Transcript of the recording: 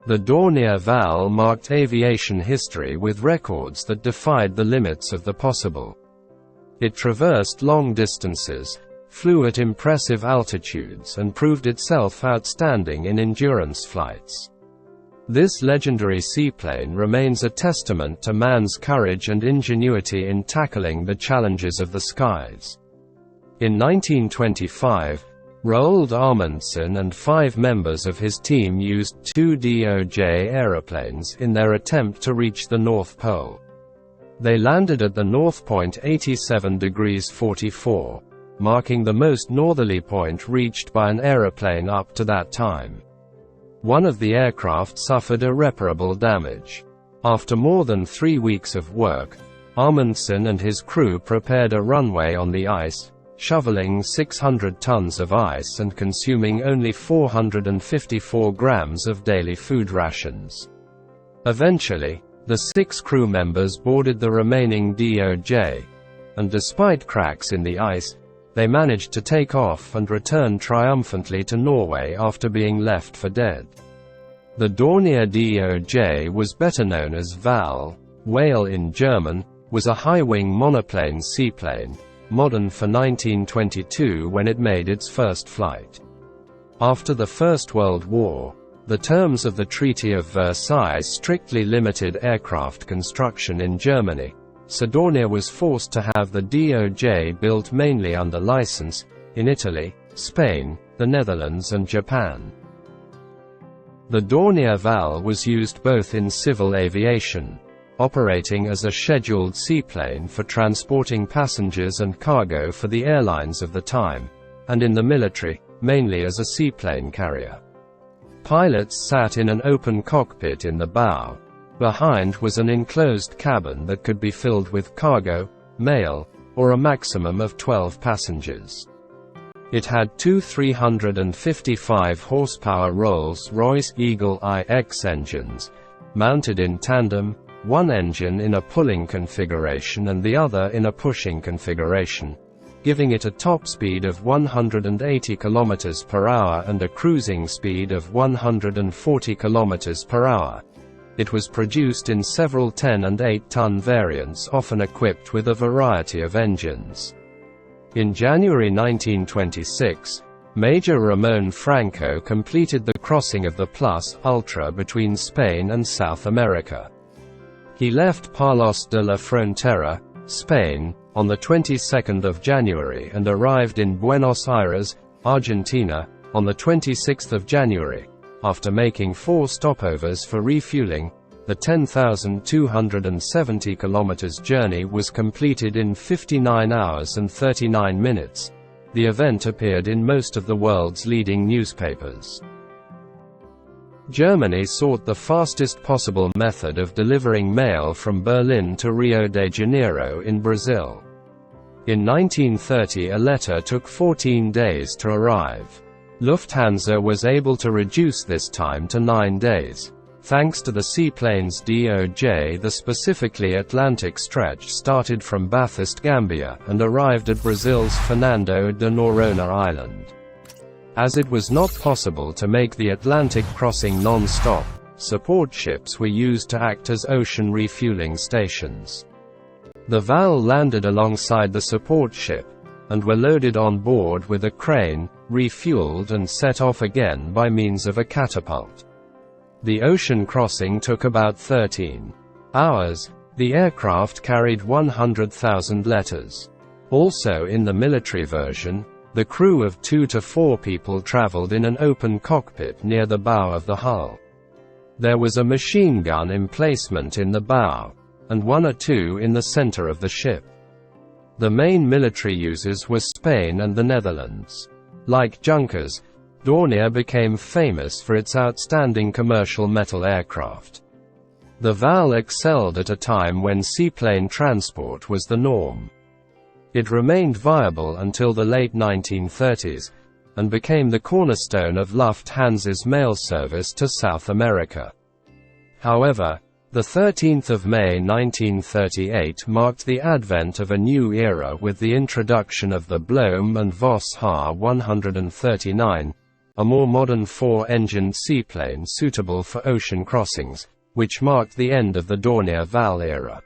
The Dornier Wal marked aviation history with records that defied the limits of the possible. It traversed long distances, flew at impressive altitudes, and proved itself outstanding in endurance flights. This legendary seaplane remains a testament to man's courage and ingenuity in tackling the challenges of the skies. In 1925, Roald Amundsen and 5 members of his team used 2 DOJ aeroplanes in their attempt to reach the North Pole. They landed at the North Point 87 degrees 44, marking the most northerly point reached by an aeroplane up to that time. One of the aircraft suffered irreparable damage. After more than 3 weeks of work, Amundsen and his crew prepared a runway on the ice, shoveling 600 tons of ice and consuming only 454 grams of daily food rations. Eventually, the 6 crew members boarded the remaining DOJ, and despite cracks in the ice, they managed to take off and return triumphantly to Norway after being left for dead. The Dornier Do J was better known as Wal, whale in German, was a high-wing monoplane seaplane, modern for 1922 when it made its first flight. After the First World War, the terms of the Treaty of Versailles strictly limited aircraft construction in Germany, so Dornier was forced to have the DOJ built mainly under license, in Italy, Spain, the Netherlands and Japan. The Dornier Wal was used both in civil aviation, operating as a scheduled seaplane for transporting passengers and cargo for the airlines of the time, and in the military, mainly as a seaplane carrier. Pilots sat in an open cockpit in the bow. Behind was an enclosed cabin that could be filled with cargo, mail, or a maximum of 12 passengers. It had 2 355 horsepower Rolls-Royce Eagle IX engines, mounted in tandem, one engine in a pulling configuration and the other in a pushing configuration, giving it a top speed of 180 km per hour and a cruising speed of 140 km per hour. It was produced in several 10 and 8-ton variants, often equipped with a variety of engines. In January 1926, Major Ramon Franco completed the crossing of the Plus Ultra between Spain and South America. He left Palos de la Frontera, Spain, on the 22nd of January and arrived in Buenos Aires, Argentina, on the 26th of January. After making 4 stopovers for refueling, the 10,270 km journey was completed in 59 hours and 39 minutes. The event appeared in most of the world's leading newspapers. Germany sought the fastest possible method of delivering mail from Berlin to Rio de Janeiro in Brazil. In 1930, a letter took 14 days to arrive. Lufthansa was able to reduce this time to 9 days. Thanks to the seaplane's DOJ, the specifically Atlantic stretch started from Bathurst, Gambia, and arrived at Brazil's Fernando de Noronha Island. As it was not possible to make the Atlantic crossing non-stop, support ships were used to act as ocean refueling stations. The Wal landed alongside the support ship, and were loaded on board with a crane, refueled and set off again by means of a catapult. The ocean crossing took about 13 hours. The aircraft carried 100,000 letters. Also in the military version, the crew of 2 to 4 people traveled in an open cockpit near the bow of the hull. There was a machine gun emplacement in the bow, and 1 or 2 in the center of the ship. The main military users were Spain and the Netherlands. Like Junkers, Dornier became famous for its outstanding commercial metal aircraft. The Wal excelled at a time when seaplane transport was the norm. It remained viable until the late 1930s, and became the cornerstone of Lufthansa's mail service to South America. However, the 13th of May 1938 marked the advent of a new era with the introduction of the Blohm and Voss HA-139, a more modern four-engined seaplane suitable for ocean crossings, which marked the end of the Dornier Wal era.